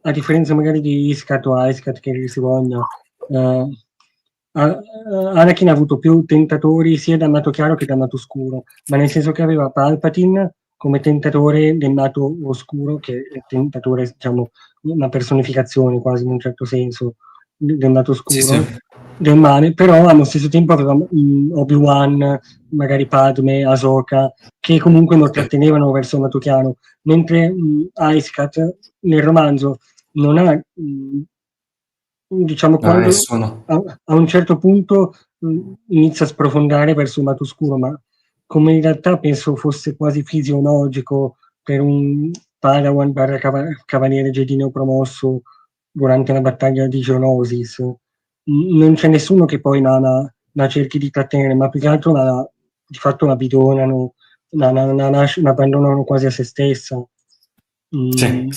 a differenza magari di Iskat o Aiskat, che si voglia, Anakin ha avuto più tentatori sia dal lato chiaro che dal lato scuro, ma nel senso che aveva Palpatine come tentatore del lato oscuro, che è tentatore, diciamo, una personificazione quasi in un certo senso del lato scuro, sì. del male, però allo stesso tempo aveva Obi-Wan, magari Padme, Ahsoka, che comunque lo trattenevano verso il lato chiaro, mentre Aiskat nel romanzo non ha, diciamo, quando a un certo punto inizia a sprofondare verso il lato scuro, ma come in realtà penso fosse quasi fisiologico per un Padawan barra cavaliere Jedi neopromosso durante la battaglia di Geonosis. Non c'è nessuno che poi la cerchi di trattenere, ma più che altro di fatto la bidonano, la abbandonano quasi a se stessa. Sì.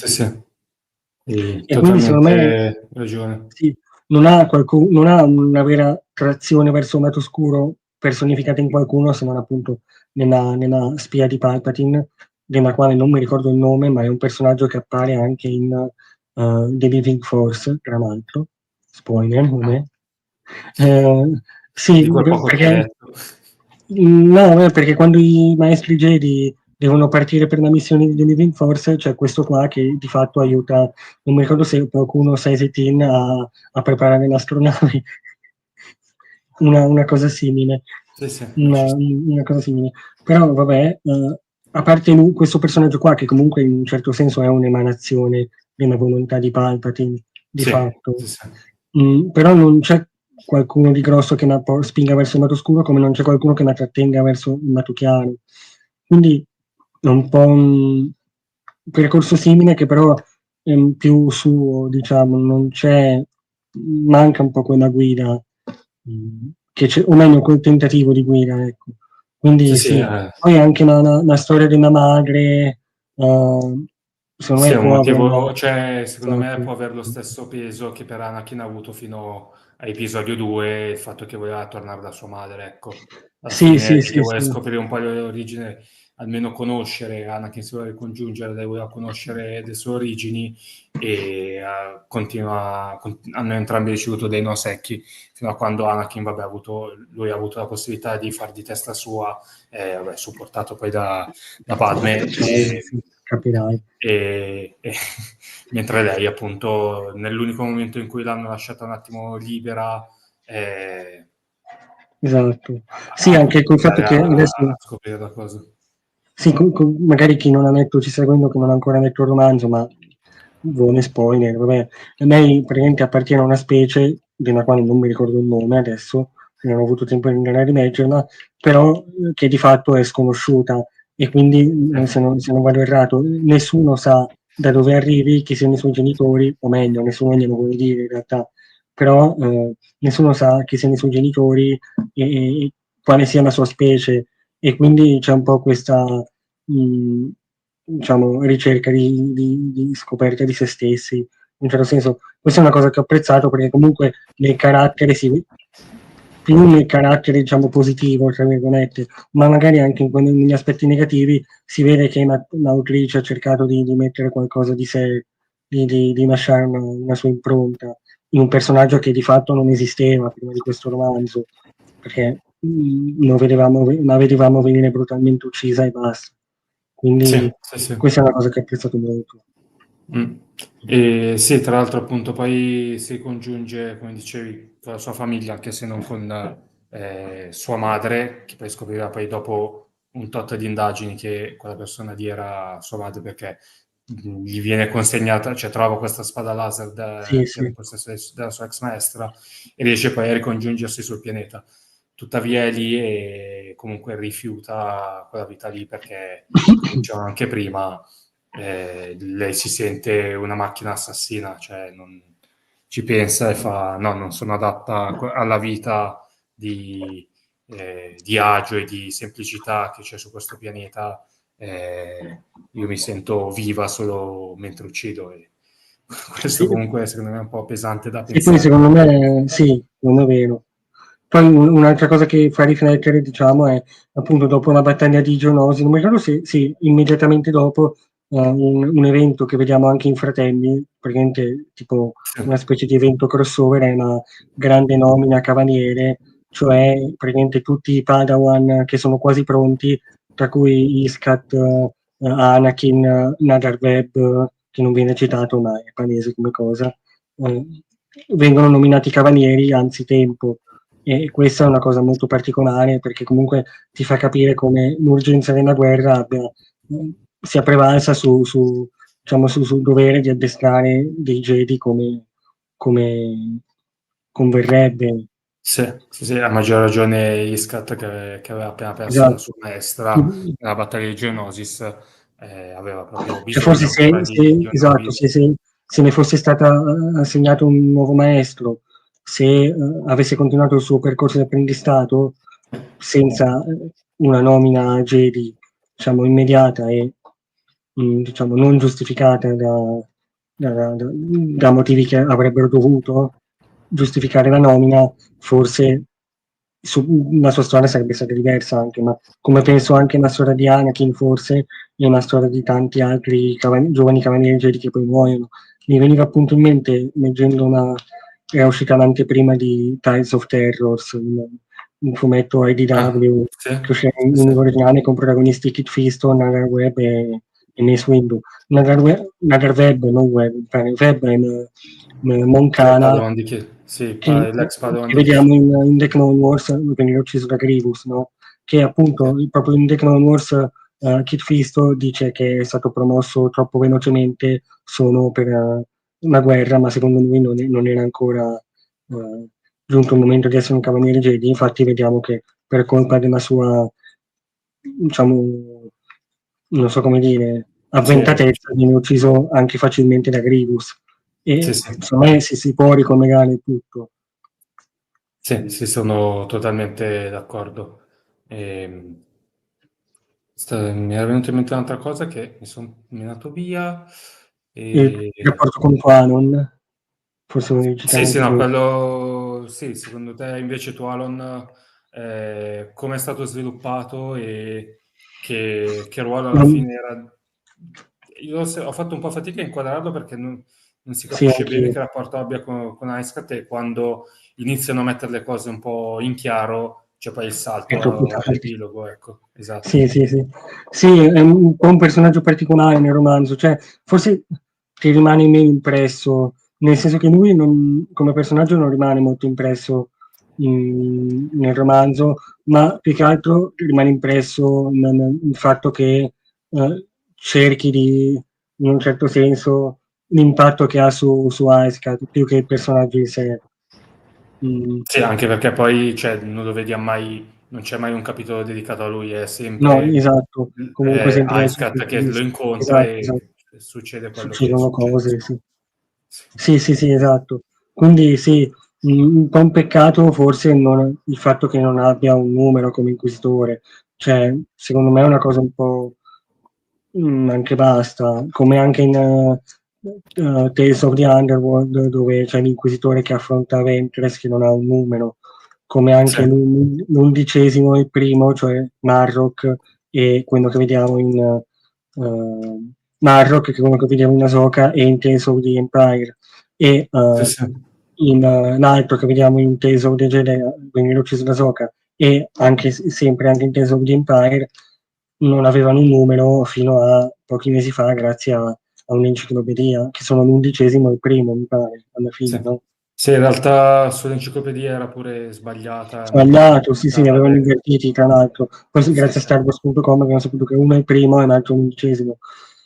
E quindi secondo me ragione. sì, non ha una vera trazione verso il lato oscuro personificata in qualcuno, se non appunto nella spia di Palpatine, della quale non mi ricordo il nome, ma è un personaggio che appare anche in The Living Force, tra l'altro. Spoiler, vabbè. Sì, Di quel poco che hai perché detto. no, perché quando i maestri Jedi devono partire per la missione di The Living Force, c'è questo qua che di fatto aiuta, non mi ricordo se qualcuno sa Tin a preparare l'astronave. Una cosa simile. Sì. Una cosa simile. Però vabbè, a parte questo personaggio qua, che comunque in un certo senso è un'emanazione della volontà di Palpatine, di fatto. Però non c'è qualcuno di grosso che la spinga verso il lato scuro, come non c'è qualcuno che la trattenga verso il lato chiaro. Quindi è un po' un percorso simile che però è più suo, diciamo, non c'è, manca un po' quella guida, o meglio quel tentativo di guida, ecco. Quindi sì. Poi anche la storia della madre, secondo me Sì, è un può motivo, averlo. cioè, secondo me può avere lo stesso peso che per Anakin ha avuto fino a episodio 2, il fatto che voleva tornare da sua madre, ecco. Alla Sì. fine che vuole scoprire un po' l'origine, almeno conoscere, Anakin si vuole ricongiungere, lei voleva conoscere le sue origini e hanno entrambi ricevuto dei no secchi, fino a quando Anakin, lui ha avuto la possibilità di far di testa sua, supportato poi da Padme, capirai. Mentre lei appunto nell'unico momento in cui l'hanno lasciata un attimo libera Esatto. Sì, anche col fatto che a adesso scoprire la cosa. sì, magari chi non ha letto, ci sta seguendo, che non ha ancora letto il romanzo, ma buone spoiler, vabbè. A lei praticamente appartiene a una specie, della quale non mi ricordo il nome adesso, non ho avuto tempo di andare a rileggerla, però che di fatto è sconosciuta e quindi, se non vado errato, nessuno sa da dove arrivi, chi siano i suoi genitori, o meglio, nessuno glielo vuole dire in realtà, però nessuno sa chi siano i suoi genitori e quale sia la sua specie e quindi c'è un po' questa diciamo, ricerca di scoperta di se stessi. In un certo senso, questa è una cosa che ho apprezzato perché comunque nel carattere più nel carattere, diciamo, positivo, tra virgolette, ma magari anche negli aspetti negativi, si vede che l'autrice ha cercato di mettere qualcosa di sé, di lasciare una sua impronta in un personaggio che di fatto non esisteva prima di questo romanzo, perché la vedevamo venire brutalmente uccisa e basta. Quindi Sì. questa è una cosa che ho apprezzato molto. E sì, tra l'altro appunto poi si congiunge, come dicevi, con la sua famiglia, anche se non con sua madre, che poi scoprirà poi dopo un tot di indagini che quella persona lì era sua madre perché gli viene consegnata, cioè trova questa spada laser Sì, che era sì. in possesso della sua ex maestra e riesce poi a ricongiungersi sul pianeta. Tuttavia è lì e comunque rifiuta quella vita lì perché, come dicevamo anche prima, lei si sente una macchina assassina, cioè non ci pensa e fa no, non sono adatta alla vita di agio e di semplicità che c'è su questo pianeta. Io mi sento viva solo mentre uccido e questo Sì, comunque secondo me è un po' pesante da sì, poi pensare. secondo me sì, non è vero. Poi un'altra cosa che fa riflettere, diciamo, è appunto dopo la battaglia di Geonosi, non mi ricordo se sì, immediatamente dopo un evento che vediamo anche in Fratelli, praticamente tipo una specie di evento crossover, è una grande nomina cavaliere, cioè praticamente tutti i Padawan che sono quasi pronti, tra cui Iskat, Anakin, Nadarveb, che non viene citato ma è palese come cosa, vengono nominati cavalieri anzitempo. E questa è una cosa molto particolare perché comunque ti fa capire come l'urgenza della guerra sia prevalsa diciamo, sul dovere di addestrare dei Jedi come converrebbe. Sì, a maggior ragione Iskat che aveva appena perso la Esatto. sua maestra nella battaglia di Geonosis, aveva proprio Cioè forse bisogno prima di una nuova esatto, vita. se ne fosse stata assegnato un nuovo maestro, se avesse continuato il suo percorso di apprendistato senza una nomina Jedi, diciamo, immediata e diciamo, non giustificata da motivi che avrebbero dovuto giustificare la nomina, forse la sua storia sarebbe stata diversa anche, ma come penso anche la storia di Anakin forse è una storia di tanti altri giovani cavalieri Jedi che poi muoiono. Mi veniva appunto in mente, leggendo era uscita l'anteprima di Tides of Terrors, un fumetto IDW che uscirà in Sì. lingua originale con protagonisti Kit Fisto, Nagar Webb e Mace Windu. Nagar Webb, non Webb, Webb è Moncana Padawan di chi? Sì, che l'ex Padawan che di chi? vediamo in The Clone Wars, veniva ucciso da Grievous, no, che appunto proprio in The Clone Wars, Kit Fisto dice che è stato promosso troppo velocemente solo per una guerra, ma secondo lui non era ancora giunto il momento di essere un cavaliere Jedi. Infatti vediamo che per colpa della sua, diciamo, non so come dire, Sì, avventatezza viene ucciso anche facilmente da Grievous. sì, E sì. secondo me si può ricollegare il tutto. Sì, sono totalmente d'accordo. Ehm, mi era venuto in mente un'altra cosa che mi son menato via. Il E rapporto con Quanon, forse volevi citare sì, anche no, quello. quello sì, secondo te invece tu Alon, come è stato sviluppato e che ruolo alla Non fine era. Io ho fatto un po' fatica a inquadrarlo perché non si sì, capisce bene anch'io. che rapporto abbia con Ice e quando iniziano a mettere le cose un po' in chiaro c'è poi il È salto troppo tardi. all'epilogo, ecco, esatto. Sì, sì, sì. Sì, è un po' un personaggio particolare nel romanzo, cioè forse ti rimane meno impresso, nel senso che lui non come personaggio non rimane molto impresso nel romanzo, ma più che altro rimane impresso il fatto che, cerchi di in un certo senso, l'impatto che ha su Aiskat, più che il personaggio in sé. Mh. Sì, anche perché poi, cioè, non lo vediam mai, non c'è mai un capitolo dedicato a lui, è No, sempre esatto, comunque sempre dal suo Aiskat punto di che lo vista. incontra Esatto, esatto. e succede quello che Succedono succede, cose, insomma. sì. Sì, sì, sì, esatto. Quindi sì, un po' un peccato forse il fatto che non abbia un numero come inquisitore. Cioè, secondo me è una cosa un po', anche basta. Come anche in, Tales of the Underworld, dove c'è l'inquisitore che affronta Ventress che non ha un numero. Come Sì, anche l'11° e il primo, cioè Marrock, e quello che vediamo in, Marrock, che quello che vediamo in Ahsoka, e in Tales of the Empire. E, sì, sì. in l'altro che vediamo in Tales of the Jedi, quindi l'ho ucciso da Ahsoka, e anche sempre anche in Tales of the Empire, non avevano un numero fino a pochi mesi fa, grazie a un'enciclopedia, che sono l'11° e il primo, mi pare, alla fine, Sì. no? Sì, in realtà sull'enciclopedia era pure sbagliata, non Sbagliato, sì, sì, li avevano cade. invertiti tra l'altro. Poi sì, Sì, grazie a sì. Starbucks.com abbiamo saputo che uno è il primo e l'altro l'11°.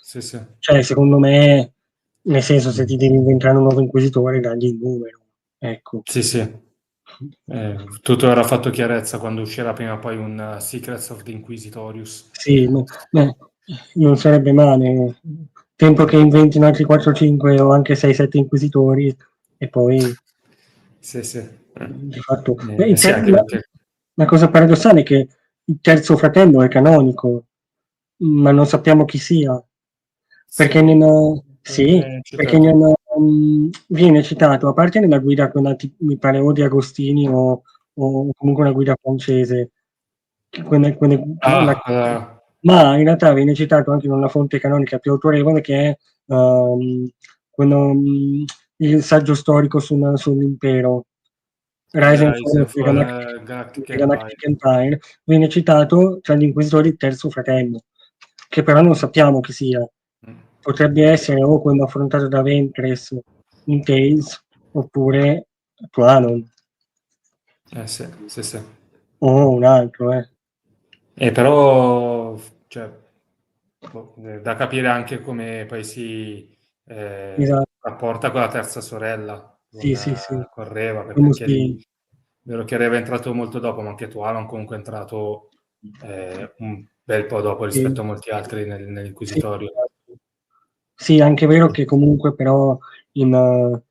Sì, sì. Cioè, secondo me, nel senso, se ti devi inventare un nuovo inquisitore, dagli il numero. Ecco. Sì, sì. Tutto verrà fatto chiarezza quando uscirà prima o poi un Secrets of the Inquisitorius. Sì, non sarebbe male. Tempo che inventino altri 4-5 o anche 6-7 inquisitori e poi Sì, sì. di fatto il Sì, te anche perché la cosa paradossale è che il terzo fratello è canonico, ma non sappiamo chi sia. Perché sì, non sì, viene perché citato. viene citato, a parte nella guida quella mi pare o di Agostini o comunque una guida francese, Ah, quella ma in realtà viene citato anche in una fonte canonica più autorevole che è, quello, il saggio storico sull'impero, Rise and Fall Rise of and the Fall Galactic Empire. Galactic Empire, viene citato tra gli inquisitori il terzo fratello, che però non sappiamo chi sia. Mh. Potrebbe essere o quello affrontato da Ventress in Tales, oppure Tuanon, Sì, sì, sì. o un altro, eh. Però, cioè, boh, da capire anche come poi si, Esa rapporta con la terza sorella, sì, sì, sì. con Reva, perché Quello anche sì. lì vero che Reva è entrato molto dopo, ma anche Tualon comunque è entrato, un bel po' dopo Sì. rispetto a molti altri Sì, nell'Inquisitorio. esatto. Sì, è anche vero che comunque però in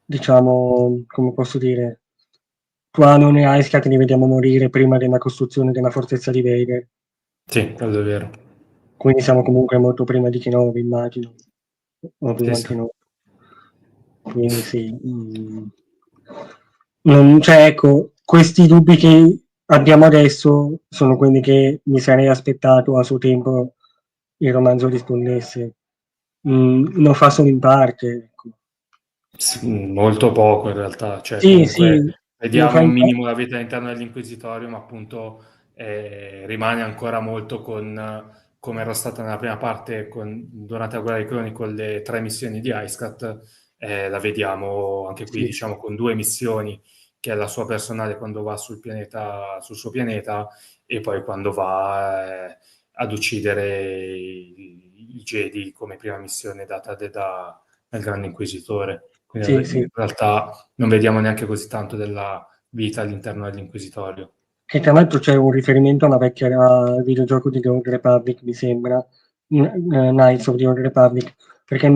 diciamo, come posso dire, Tuanon e Aiskat li vediamo morire prima della costruzione della fortezza di Vader, Sì, quello è vero. quindi siamo comunque molto prima di Kenobi, immagino. Sì, Obi-Wan sì. Kenobi. Quindi sì, non cioè ecco, questi dubbi che abbiamo adesso sono quelli che mi sarei aspettato a suo tempo il romanzo rispondesse. Lo fa solo in parte, ecco. Molto poco in realtà, cioè Sì, sì, comunque lo fa vediamo un in pa minimo la vita all'interno dell'Inquisitorio, ma appunto, rimane ancora molto con come era stata nella prima parte durante la Guerra dei Cloni con le 3 missioni di Aiskat, la vediamo anche qui sì, diciamo con 2 missioni, che è la sua personale quando va sul suo pianeta e poi quando va, ad uccidere i Jedi come prima missione data dal Grande Inquisitore. Quindi sì, in sì. realtà non vediamo neanche così tanto della vita all'interno dell'Inquisitorio. Che tra l'altro c'è un riferimento alla vecchia al videogioco di The Old Republic, mi sembra, Knights of the Old Republic, perché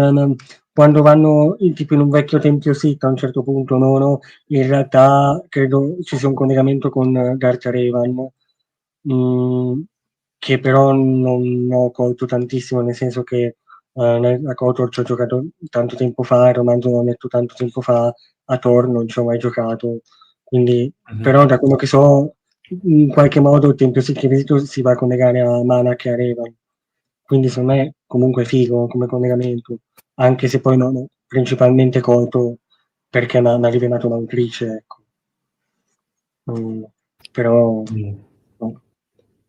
quando vanno tipo in un vecchio tempio Sith a un certo punto, no, in realtà credo ci sia un collegamento con Darth Revan, mhmm, che però non ho colto tantissimo, nel senso che, a KOTOR ci ho giocato tanto tempo fa, il romanzo l'ho letto tanto tempo fa, a Thor non ci ho mai giocato, quindi Mh-mh. però da quello che so in qualche modo il tempio Sith Inquisitor si va a collegare a Manak e a Revan. Quindi secondo me comunque è figo come collegamento, anche se poi non ho principalmente colto perché m'ha rivelato l'autrice, ecco. Mh. però Mm. no,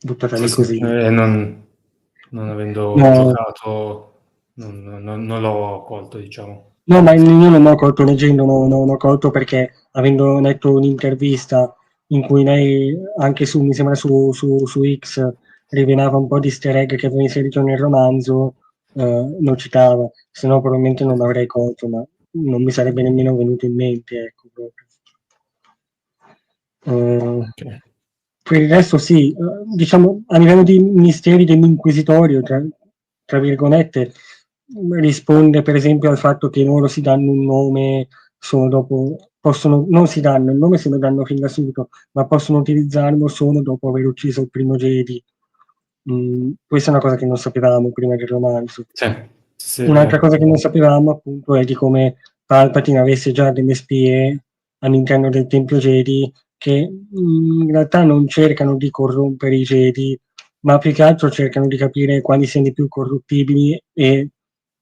buttata Sì, lì sì, così. non avendo No, giocato, non l'ho colto, diciamo. no, ma io non ho colto leggendo, non ho colto perché avendo letto un'intervista in cui lei, anche su, mi sembra su X, rivelava un po' di easter egg che aveva inserito nel romanzo, lo citava, se no probabilmente non l'avrei colto, ma non mi sarebbe nemmeno venuto in mente, ecco, proprio. Okay. Per il resto sì, diciamo a livello di misteri dell'inquisitorio, tra virgolette, risponde per esempio al fatto che loro si danno un nome solo dopo, possono, non si danno il nome se lo danno fin da subito, ma possono utilizzarlo solo dopo aver ucciso il primo Jedi. Questa è una cosa che non sapevamo prima del romanzo. Sì, sì, è Un'altra vero. cosa che non sapevamo appunto è di come Palpatine avesse già delle spie all'interno del Tempio Jedi che in realtà non cercano di corrompere i Jedi, ma più che altro cercano di capire quali siano i più corruttibili e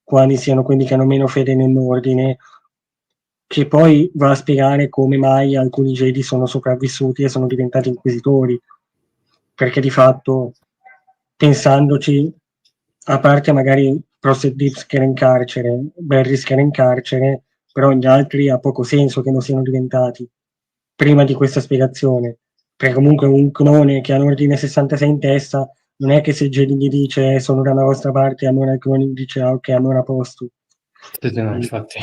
quali siano quelli che hanno meno fede nell'ordine, che poi va a spiegare come mai alcuni Jedi sono sopravvissuti e sono diventati inquisitori, perché di fatto, pensandoci, a parte magari Proset Dips che era in carcere, Barris che era in carcere, però gli altri ha poco senso che non siano diventati, prima di questa spiegazione, perché comunque un clone che ha l'ordine 66 in testa, non è che se Jedi gli dice sono dalla vostra parte, allora il clone gli dice ah, ok, allora a posto. Sì, sì, no, infatti.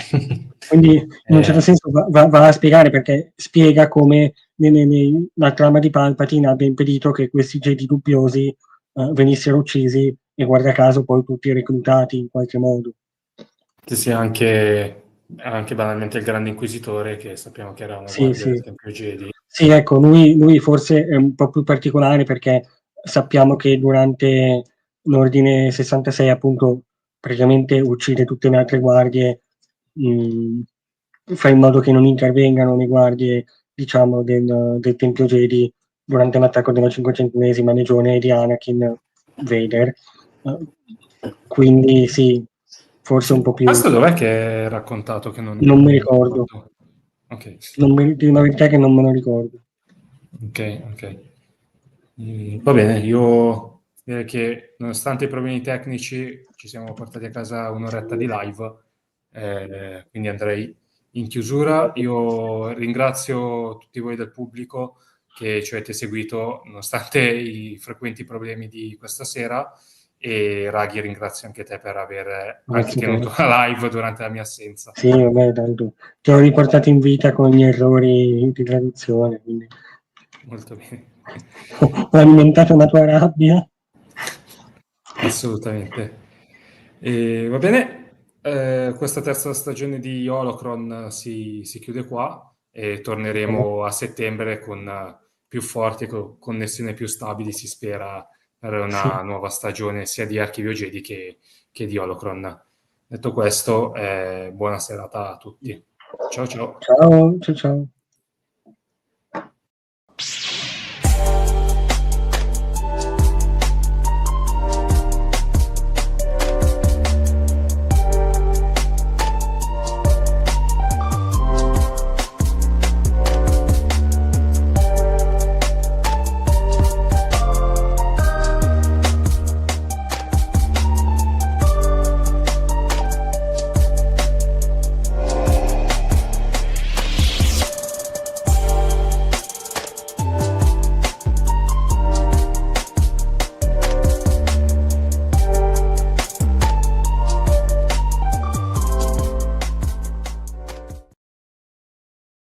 Quindi in un certo senso va a spiegare perché spiega come la trama di Palpatine abbia impedito che questi Jedi dubbiosi venissero uccisi e guarda caso poi tutti reclutati in qualche modo. Sì, sì, anche banalmente il Grande Inquisitore, che sappiamo che era una Sì, guardia del sì. Tempio Jedi. Sì, ecco, lui forse è un po' più particolare perché sappiamo che durante l'Ordine 66 appunto praticamente uccide tutte le altre guardie, mh, fa in modo che non intervengano le guardie, diciamo, del Tempio Jedi durante l'attacco della 500esima legione di Anakin Vader. Quindi sì, forse un Sì. po' più. Questo dov'è che è raccontato che Non mi non mi ricordo. ricordo? Ok, Non mi, di una verità che non me lo ricordo. ok, ok. Va bene, io direi che nonostante i problemi tecnici ci siamo portati a casa un'oretta di live, quindi andrei in chiusura. Io ringrazio tutti voi del pubblico che ci avete seguito nonostante i frequenti problemi di questa sera e Raghi ringrazio anche te per aver anche Grazie a te. tenuto la live durante la mia assenza. Sì, vabbè, tanto ti ho riportato in vita con gli errori di traduzione, quindi Molto bene. ho alimentato una tua rabbia. Assolutamente. Va bene, questa terza stagione di Holocron si chiude qua e torneremo a settembre con più forti connessioni più stabili, si spera, per Sì. una nuova stagione sia di Archivio Jedi che di Holocron. Detto questo, buona serata a tutti. Ciao ciao. Ciao, ciao ciao.